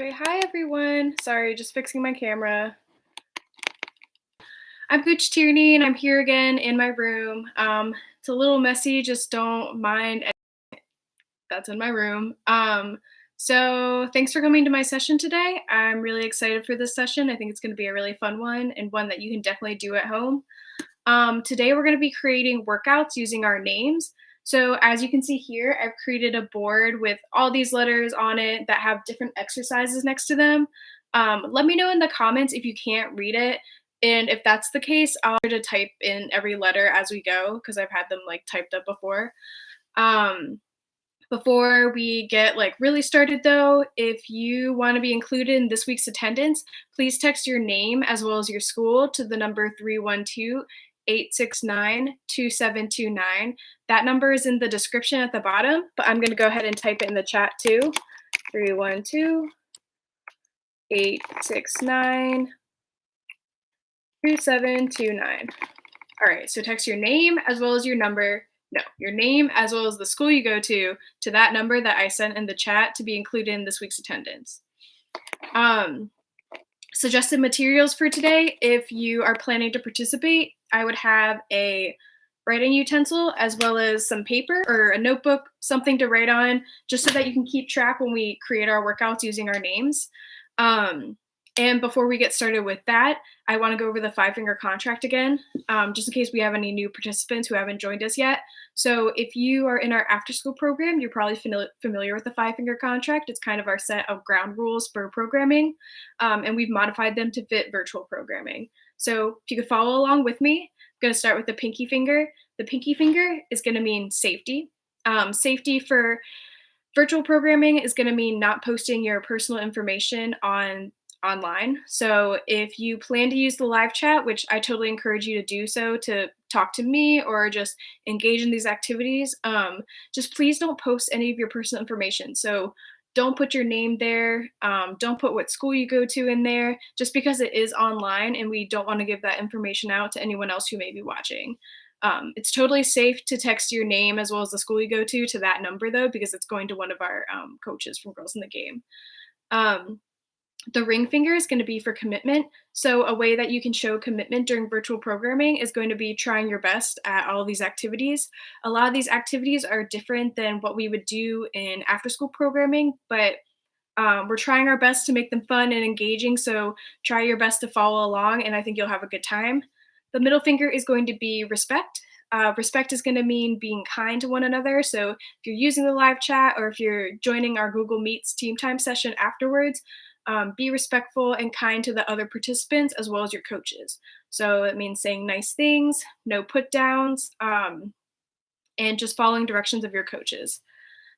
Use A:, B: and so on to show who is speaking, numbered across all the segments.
A: Okay, hi everyone. Sorry, just fixing my camera. I'm Coach Tierney and I'm here again in my room. It's a little messy, just don't mind that's in my room. So thanks for coming to my session today. I'm really excited for this session. I think it's going to be a really fun one and one that you can definitely do at home. Today we're going to be creating workouts using our names. So as you can see here, I've created a board with all these letters on it that have different exercises next to them. Let me know in the comments if you can't read it. And if that's the case, I'll try to type in every letter as we go because I've had them like typed up before. Um, Before we get really started though, if you want to be included in this week's attendance, please text your name as well as your school to the number 312-869-2729. That number is in the description at the bottom, but I'm going to go ahead and type it in the chat too. 312-869-2729. All right, so text your name as well as your number. No, your name as well as the school you go to that number that I sent in the chat to be included in this week's attendance. Suggested materials for today, if you are planning to participate, I would have a writing utensil as well as some paper or a notebook, something to write on, just so that you can keep track when we create our workouts using our names. And before we get started with that, I want to go over the 5-finger contract again, just in case we have any new participants who haven't joined us yet. So if you are in our after-school program, you're probably familiar with the 5-finger contract. It's kind of our set of ground rules for programming, and we've modified them to fit virtual programming. So if you could follow along with me, I'm going to start with the pinky finger. The pinky finger is going to mean safety. Safety for virtual programming is going to mean not posting your personal information online. So if you plan to use the live chat, which I totally encourage you to do so to talk to me or just engage in these activities, just please don't post any of your personal information. So don't put your name there. Don't put what school you go to in there, just because it is online and we don't want to give that information out to anyone else who may be watching. It's totally safe to text your name as well as the school you go to that number, though, because it's going to one of our coaches from Girls in the Game. The ring finger is going to be for commitment. So a way that you can show commitment during virtual programming is going to be trying your best at all of these activities. A lot of these activities are different than what we would do in after school programming, but we're trying our best to make them fun and engaging. So try your best to follow along, and I think you'll have a good time. The middle finger is going to be respect. Respect is going to mean being kind to one another. So if you're using the live chat or if you're joining our Google Meets team time session afterwards, be respectful and kind to the other participants as well as your coaches. So it means saying nice things, no put downs, and just following directions of your coaches.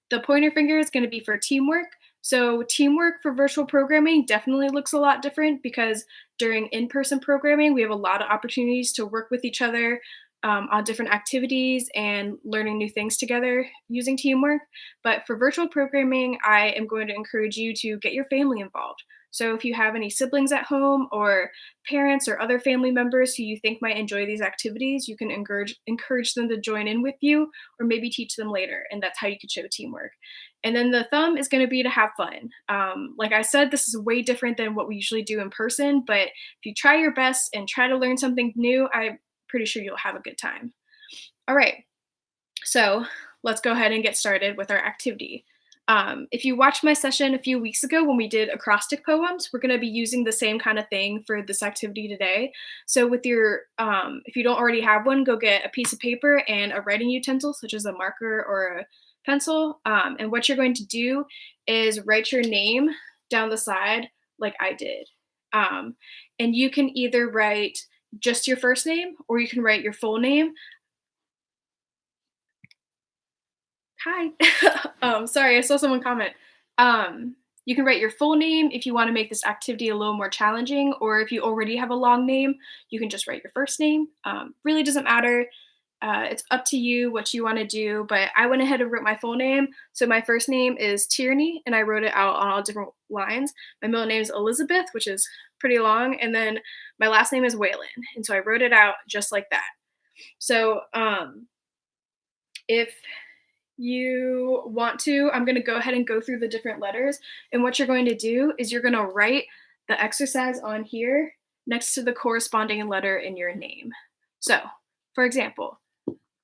A: The pointer finger is going to be for teamwork. So teamwork for virtual programming definitely looks a lot different because during in-person programming, we have a lot of opportunities to work with each other on different activities and learning new things together using teamwork. But for virtual programming, I am going to encourage you to get your family involved. So if you have any siblings at home or parents or other family members who you think might enjoy these activities, you can encourage them to join in with you or maybe teach them later. And that's how you could show teamwork. And then the thumb is going to be to have fun. Like I said, this is way different than what we usually do in person, but if you try your best and try to learn something new, I'm pretty sure you'll have a good time. All right, so let's go ahead and get started with our activity. If you watched my session a few weeks ago when we did acrostic poems, we're going to be using the same kind of thing for this activity today. So with your, if you don't already have one, go get a piece of paper and a writing utensil, such as a marker or a pencil. And what you're going to do is write your name down the side like I did. And you can either write just your first name or you can write your full name. Hi. Sorry, I saw someone comment. You can write your full name if you want to make this activity a little more challenging, or if you already have a long name, you can just write your first name. Really doesn't matter. It's up to you what you want to do, but I went ahead and wrote my full name. So my first name is Tierney, and I wrote it out on all different lines. My middle name is Elizabeth, which is pretty long, and then my last name is Whalen, and so I wrote it out just like that. So if you want to, I'm going to go ahead and go through the different letters. And what you're going to do is you're going to write the exercise on here next to the corresponding letter in your name. So, for example,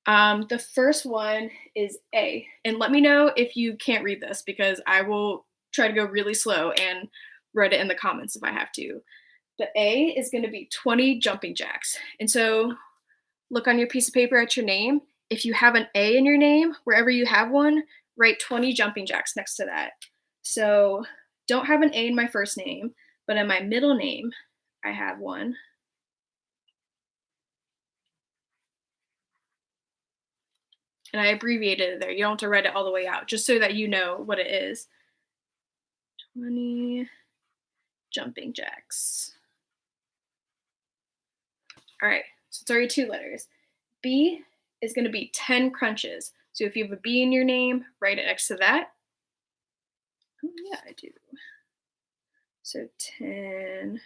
A: the first one is A. And let me know if you can't read this because I will try to go really slow and write it in the comments if I have to. The A is going to be 20 jumping jacks. And so look on your piece of paper at your name. If you have an A in your name, wherever you have one, write 20 jumping jacks next to that. So don't have an A in my first name, but in my middle name, I have one. And I abbreviated it there. You don't have to write it all the way out, just so that you know what it is. 20 jumping jacks. All right, so it's already 2 letters. B is going to be 10 crunches. So if you have a B in your name, write it next to that. Oh, yeah, I do. So 10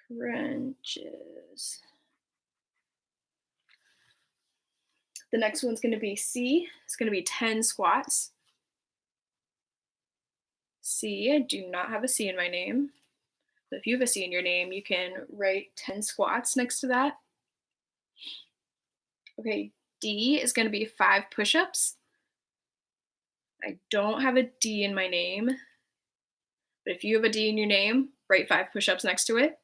A: crunches. The next one's going to be C. It's going to be 10 squats. C, I do not have a C in my name. But if you have a C in your name, you can write 10 squats next to that. Okay, D is going to be 5 push ups. I don't have a D in my name, but if you have a D in your name, write 5 push ups next to it.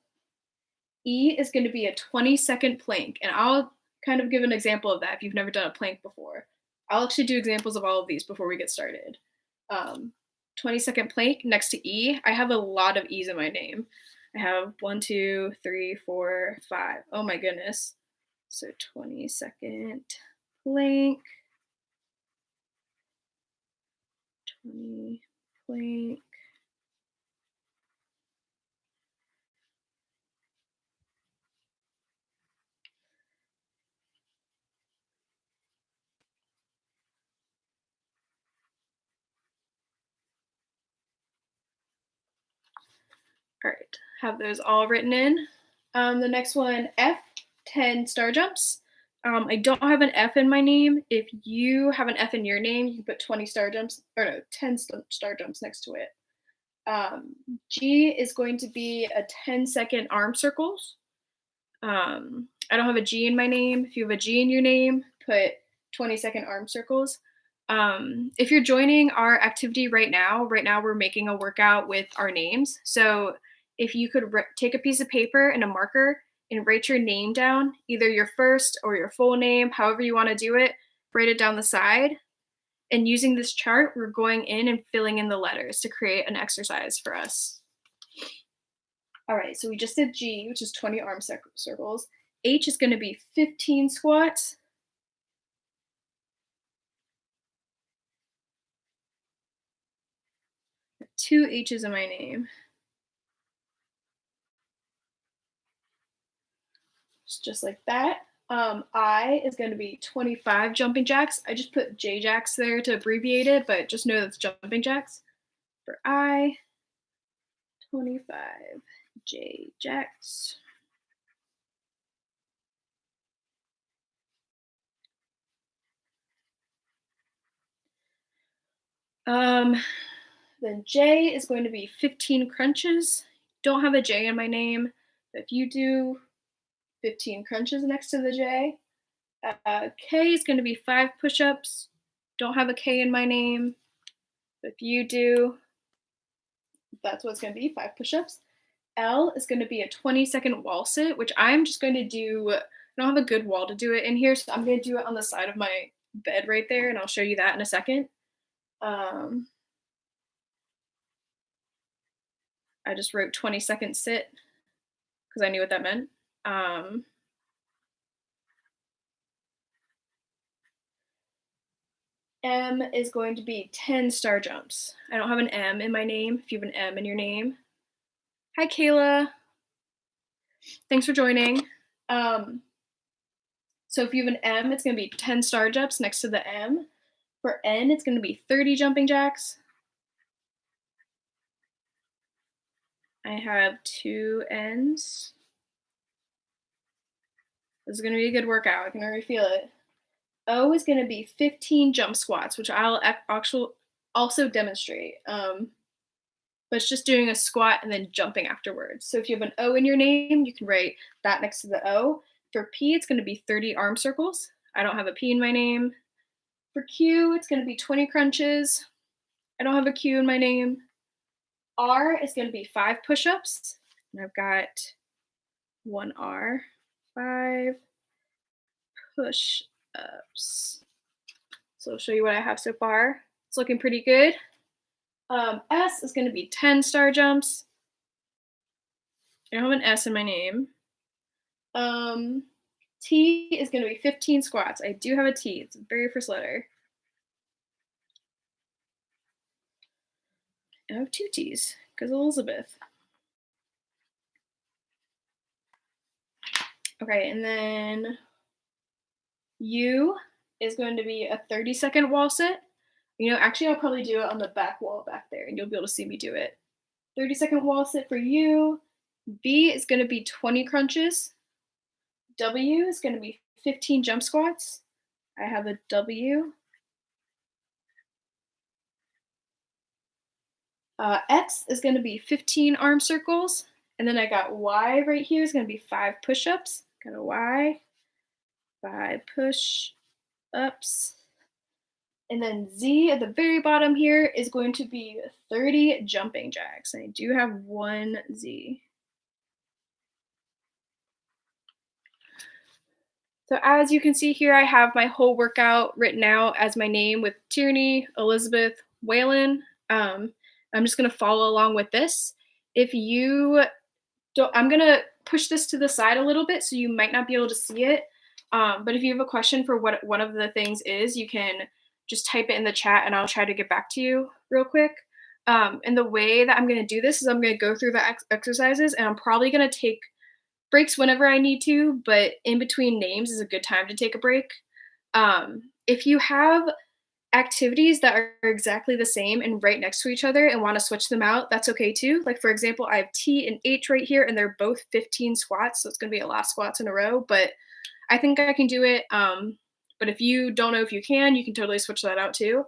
A: E is going to be a 20-second plank, and I'll kind of give an example of that if you've never done a plank before. I'll actually do examples of all of these before we get started. 20-second plank next to E. I have a lot of E's in my name. I have 1, 2, 3, 4, 5. Oh my goodness. So 20-second plank. 20 plank. All right, have those all written in. The next one, F, 10 star jumps. I don't have an F in my name. If you have an F in your name, you can put 20 star jumps, or no, 10 star jumps next to it. G is going to be a 10-second arm circles. I don't have a G in my name. If you have a G in your name, put 20-second arm circles. If you're joining our activity right now we're making a workout with our names. So if you could take a piece of paper and a marker and write your name down, either your first or your full name, however you want to do it, write it down the side. And using this chart, we're going in and filling in the letters to create an exercise for us. All right, so we just did G, which is 20 arm circles. H is going to be 15 squats. Two H's in my name. Just like that. I is going to be 25 jumping jacks. I just put J jacks there to abbreviate it, but just know that's jumping jacks. For I, 25 J jacks. Then J is going to be 15 crunches. Don't have a J in my name, but if you do, 15 crunches next to the J. K is going to be 5 push-ups. Don't have a K in my name. But if you do, that's what it's going to be, 5 push-ups. L is going to be a 20-second wall sit, which I'm just going to do. I don't have a good wall to do it in here, so I'm going to do it on the side of my bed right there, and I'll show you that in a second. I just wrote 20-second sit because I knew what that meant. M is going to be 10 star jumps. I don't have an M in my name. If you have an M in your name. Hi, Kayla. Thanks for joining. So if you have an M, it's going to be 10 star jumps next to the M. For N, it's going to be 30 jumping jacks. I have 2 N's. This is going to be a good workout. I can already feel it. O is going to be 15 jump squats, which I'll actually also demonstrate. But it's just doing a squat and then jumping afterwards. So if you have an O in your name, you can write that next to the O. For P, it's going to be 30 arm circles. I don't have a P in my name. For Q, it's going to be 20 crunches. I don't have a Q in my name. R is going to be 5 push-ups. And I've got one R, 5 push-ups. So I'll show you what I have so far. It's looking pretty good. S is going to be 10 star jumps. I don't have an S in my name. T is going to be 15 squats. I do have a T. It's the very first letter. I have 2 T's because Elizabeth. Okay, and then U is going to be a 30-second wall sit. Actually, I'll probably do it on the back wall back there, and you'll be able to see me do it. 30-second wall sit for U. V is going to be 20 crunches. W is going to be 15 jump squats. I have a W. X is going to be 15 arm circles. And then I got Y right here is going to be 5 push-ups. Got a Y. 5 push-ups. And then Z at the very bottom here is going to be 30 jumping jacks. I do have one Z. So as you can see here, I have my whole workout written out as my name with Tierney, Elizabeth, Whalen. I'm just going to follow along with this. If you don't, I'm going to push this to the side a little bit, so you might not be able to see it. But if you have a question for what one of the things is, you can just type it in the chat and I'll try to get back to you real quick. And the way that I'm going to do this is I'm going to go through the exercises, and I'm probably going to take breaks whenever I need to, but in between names is a good time to take a break. If you have activities that are exactly the same and right next to each other and want to switch them out, that's okay too. Like for example, I have T and H right here, and they're both 15 squats, so it's going to be a lot of squats in a row, but I think I can do it. But if you don't know if you can totally switch that out too.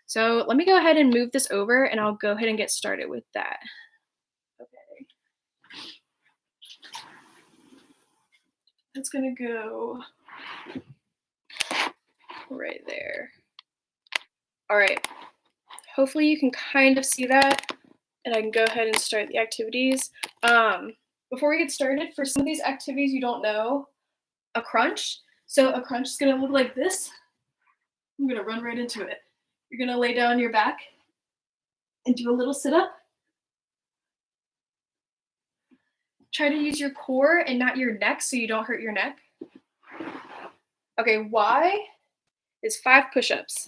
A: So let me go ahead and move this over, and I'll go ahead and get started with that. Okay. That's going to go right there. All right. Hopefully you can kind of see that, and I can go ahead and start the activities. Before we get started, for some of these activities you don't know, a crunch. So a crunch is going to look like this. I'm going to run right into it. You're going to lay down your back and do a little sit-up. Try to use your core and not your neck so you don't hurt your neck. Okay, Y is 5 push-ups.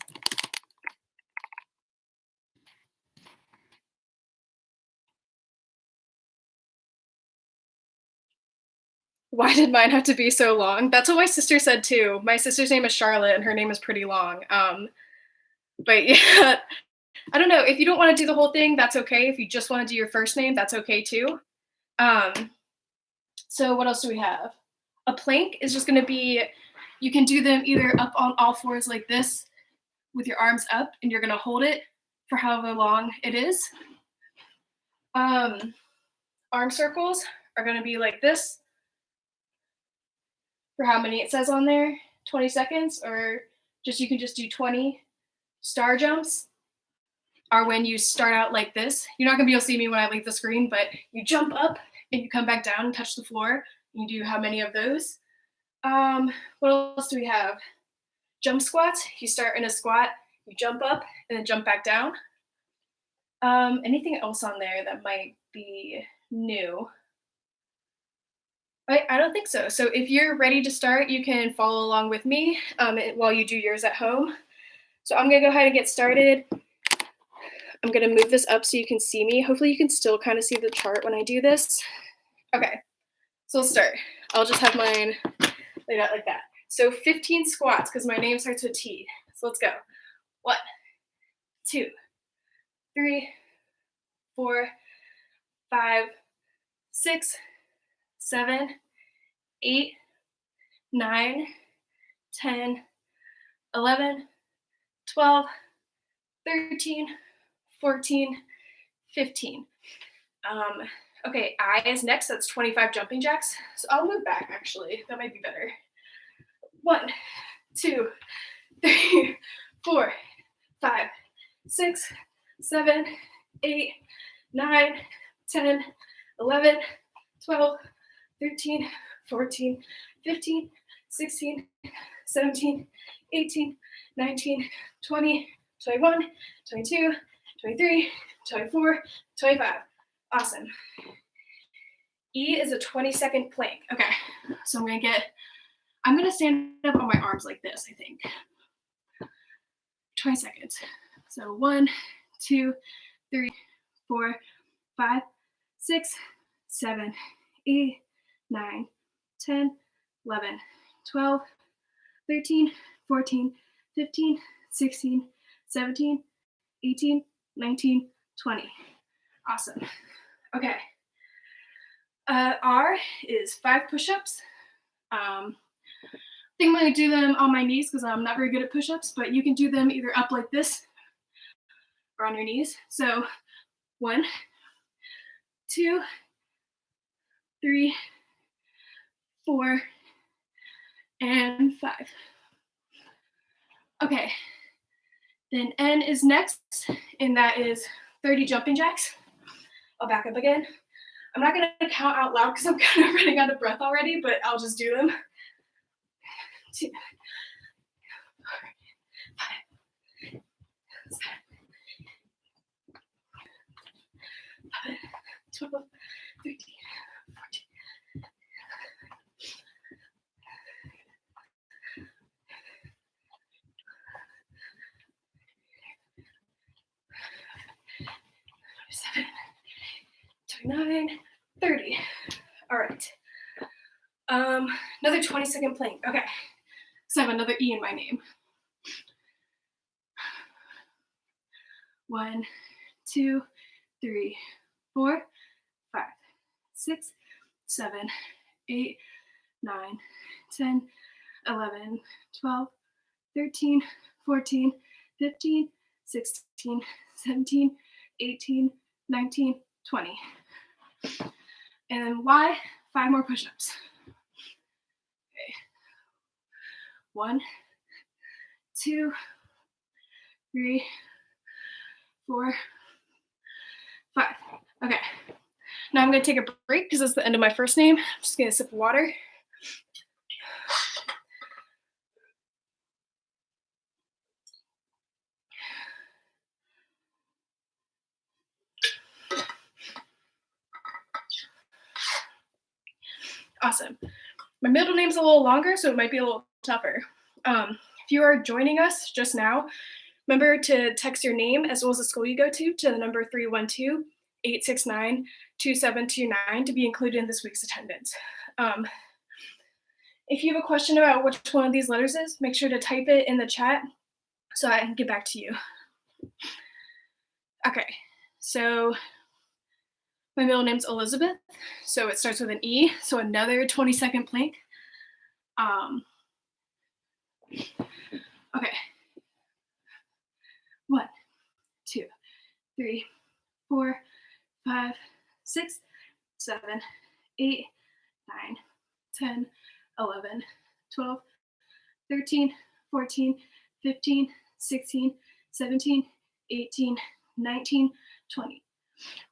A: Why did mine have to be so long? That's what my sister said too. My sister's name is Charlotte, and her name is pretty long. But yeah, I don't know. If you don't want to do the whole thing, that's okay. If you just want to do your first name, that's okay too. So what else do we have? A plank is just going to be, you can do them either up on all fours like this with your arms up, and you're going to hold it for however long it is. Arm circles are going to be like this for how many it says on there, 20 seconds, or you can just do 20. Star jumps are when you start out like this. You're not going to be able to see me when I leave the screen, but you jump up and you come back down and touch the floor. You do how many of those? What else do we have? Jump squats. You start in a squat, you jump up, and then jump back down. Anything else on there that might be new? I don't think so. So if you're ready to start, you can follow along with me while you do yours at home. So I'm going to go ahead and get started. I'm going to move this up so you can see me. Hopefully you can still kind of see the chart when I do this. Okay, so let's start. I'll just have mine laid out like that. So 15 squats, because my name starts with T. So let's go. 1, 2, 3, 4, 5, 6, 7, 8, 9, 10, 11, 12, 13, 14, 15. Okay, I is next. That's 25 jumping jacks. So I'll move back, actually. That might be better. 1, 2, 3, 4, 5, 6, 7, 8, 9, 10, 11, 12, 13, 14, 15, 16, 17, 18, 19, 20, 21, 22, 23, 24, 25. Awesome. E is a 20-second plank. Okay, so I'm gonna stand up on my arms like this, I think. 20 seconds. So 1, 2, 3, 4, 5, 6, 7, 8, 9, 10, 11, 12, 13, 14, 15, 16, 17, 18, 19, 20. Awesome. Okay. R is 5 push-ups. I think I'm going to do them on my knees because I'm not very good at push-ups, but you can do them either up like this or on your knees. So 1, 2, 3, 4, and 5. Okay, then N is next, and that is 30 jumping jacks. I'll back up again. I'm not going to count out loud because I'm kind of running out of breath already, but I'll just do them. 2, 4, 5, 6, 7, 12, 13, 14. 29, 30. All right. Another 20-second plank. Okay. So I have another E in my name. 1, 2, 3, 4, 5, 6, 7, 8, 9, 10, 11, 12, 13, 14, 15, 16, 17, 18, 19, 20. And then Y, 5 more push-ups. Okay. 1, 2, 3, 4, 5. Okay. Now I'm going to take a break because that's the end of my first name. I'm just going to sip of water. Awesome. My middle name's a little longer, so it might be a little tougher. If you are joining us just now, remember to text your name as well as the school you go to the number 312-869-2729 to be included in this week's attendance. If you have a question about which one of these letters is, make sure to type it in the chat so I can get back to you. Okay, so my middle name's Elizabeth, so it starts with an E, so another 20-second plank. Okay. 1, 2, 3, 4, 5, 6, 7, 8, 9, 10, 11, 12, 13, 14, 15, 16, 17, 18, 19, 20.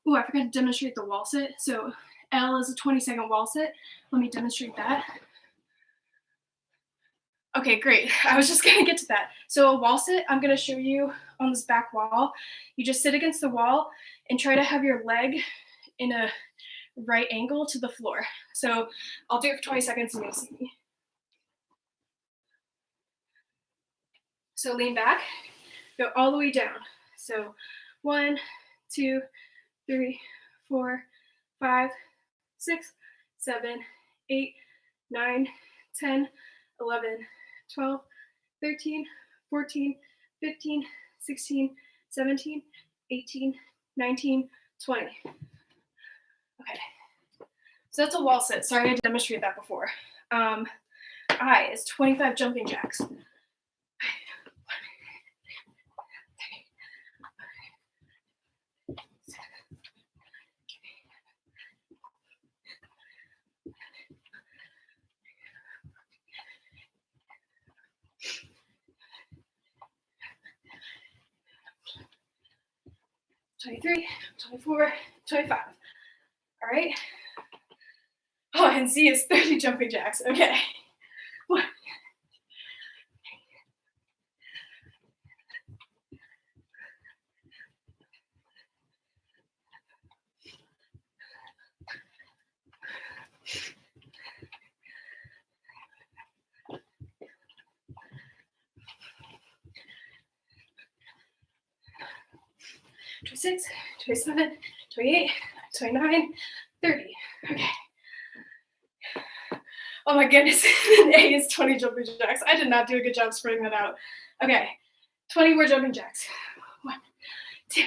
A: Oh, I forgot to demonstrate the wall sit. So L is a 20-second wall sit. Let me demonstrate that. Okay, great. I was just gonna get to that. So a wall sit, I'm gonna show you on this back wall. You just sit against the wall and try to have your leg in a right angle to the floor. So I'll do it for 20 seconds and you'll see me. So lean back, go all the way down. So 1, 2, 3, 4, 5, 6, 7, 8, 9, 10, 11, 12, 13, 14, 15, 16, 17, 18, 19, 20. Okay, so that's a wall sit. Sorry I didn't demonstrate that before. I is 25 jumping jacks. 23, 24, 25. All right. Oh, and C is 30 jumping jacks. Okay. 1, 26, 27, 28, 29, 30. Okay. Oh my goodness. A is 20 jumping jacks. I did not do a good job spreading that out. Okay. 20 more jumping jacks. 1, 2.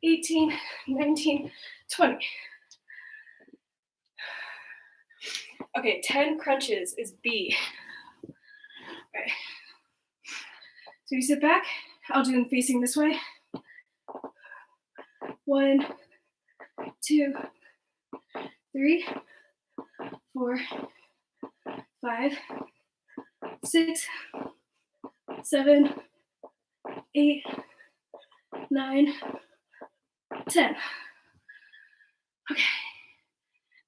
A: 18, 19, 20. Okay, 10 crunches is B. Okay. So you sit back. I'll do them facing this way. 1, 2, 3, 4, 5, 6, 7, 8, 9, 10. Okay.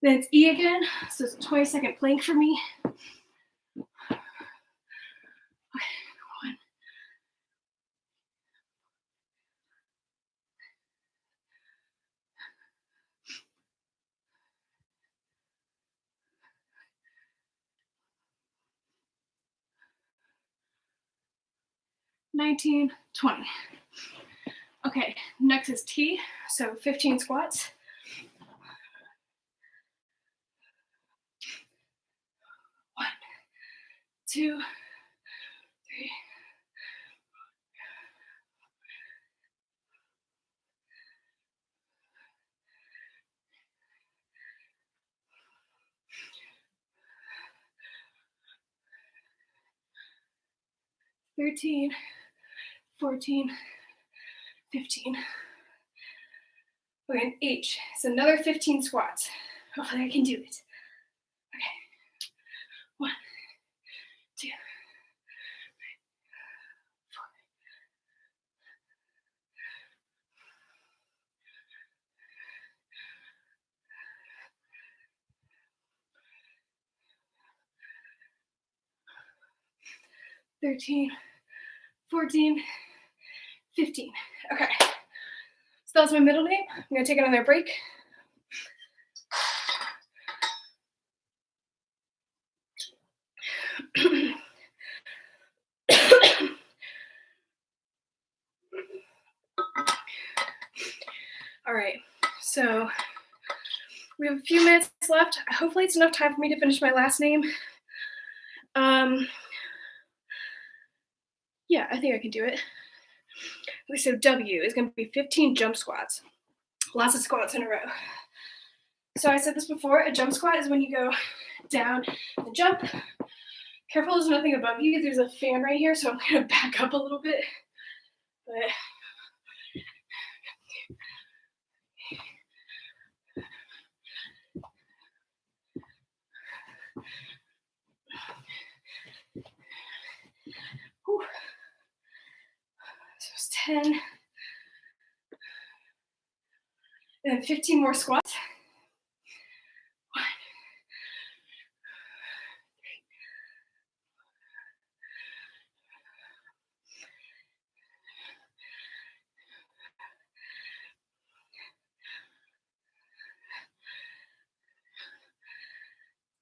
A: Then it's E again. So it's a 20-second plank for me. Okay. 1. 19, 20. Okay, next is T, so 15 squats. 1, 2, 3, 13, 14, 15. Okay, and H, so another 15 squats. Hopefully I can do it. Okay, 1, 2, 4, 13, 14, 15. Okay, so that was my middle name. I'm gonna take another break. All right, so we have a few minutes left. Hopefully it's enough time for me to finish my last name. Yeah, I think I can do it. Okay, so W is going to be 15 jump squats. Lots of squats in a row. So I said this before, a jump squat is when you go down and jump. Careful there's nothing above you. There's a fan right here, so I'm going to back up a little bit. But whew. So it's 10. And then 15 more squats.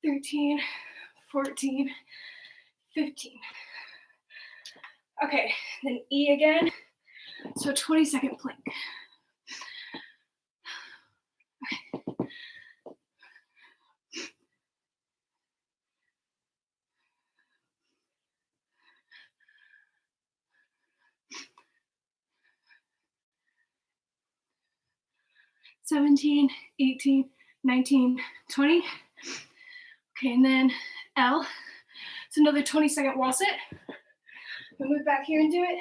A: 1, 13, 14, 15. Okay, then E again. So 20-second plank. Okay. 17, 18, 19, 20. Okay, and then L. It's another 20-second wall sit. We'll move back here and do it.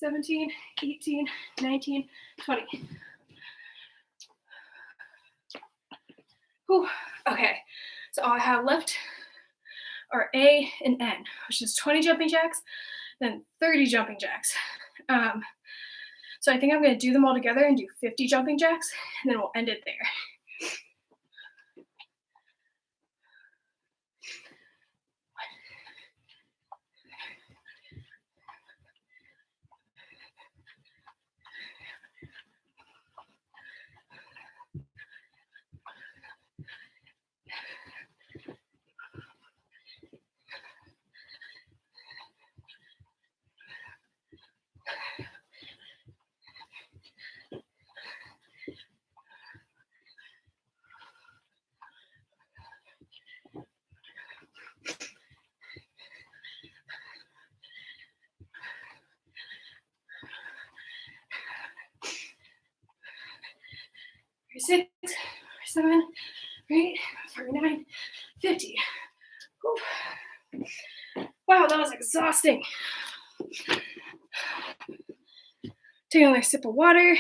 A: 17, 18, 19, 20. Whew. Okay, so all I have left are A and N, which is 20 jumping jacks, then 30 jumping jacks. So I think I'm going to do them all together and do 50 jumping jacks, and then we'll end it there. Six, 7, 8, 49, 50. Whew. Wow, that was exhausting. Take another sip of water.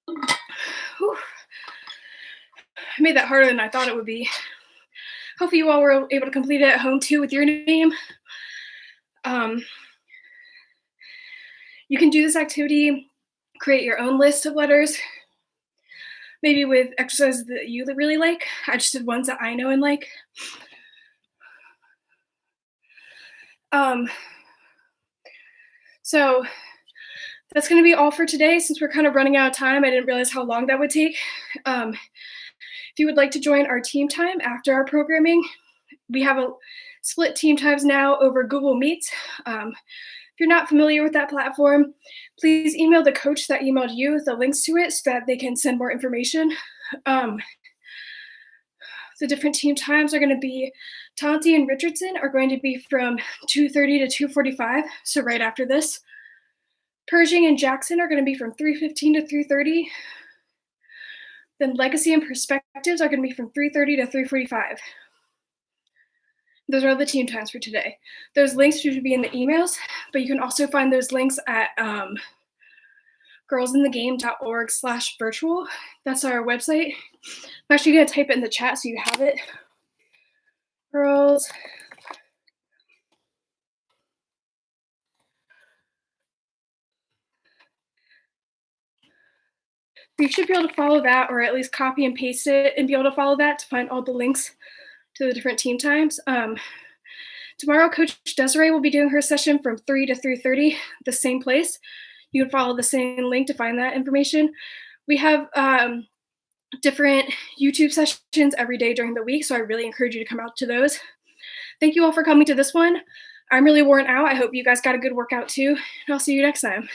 A: Whew. I made that harder than I thought it would be. Hopefully you all were able to complete it at home too with your name. You can do this activity, create your own list of letters, maybe with exercises that you really like. I just did ones that I know and like. So that's going to be all for today. Since we're kind of running out of time, I didn't realize how long that would take. If you would like to join our team time after our programming, we have a split team times now over Google Meets. If you're not familiar with that platform, please email the coach that emailed you with the links to it so that they can send more information. The different team times are going to be Tonti and Richardson are going to be from 2:30 to 2:45, so right after this. Pershing and Jackson are going to be from 3:15 to 3:30. Then Legacy and Perspectives are going to be from 3:30 to 3:45. Those are the team times for today. Those links should be in the emails, but you can also find those links at girlsinthegame.org/virtual. That's our website. I'm actually going to type it in the chat so you have it. Girls. You should be able to follow that, or at least copy and paste it and be able to follow that to find all the links to the different team times. Tomorrow, Coach Desiree will be doing her session from 3 to 3:30, the same place. You can follow the same link to find that information. We have different YouTube sessions every day during the week, so I really encourage you to come out to those. Thank you all for coming to this one. I'm really worn out. I hope you guys got a good workout too, and I'll see you next time.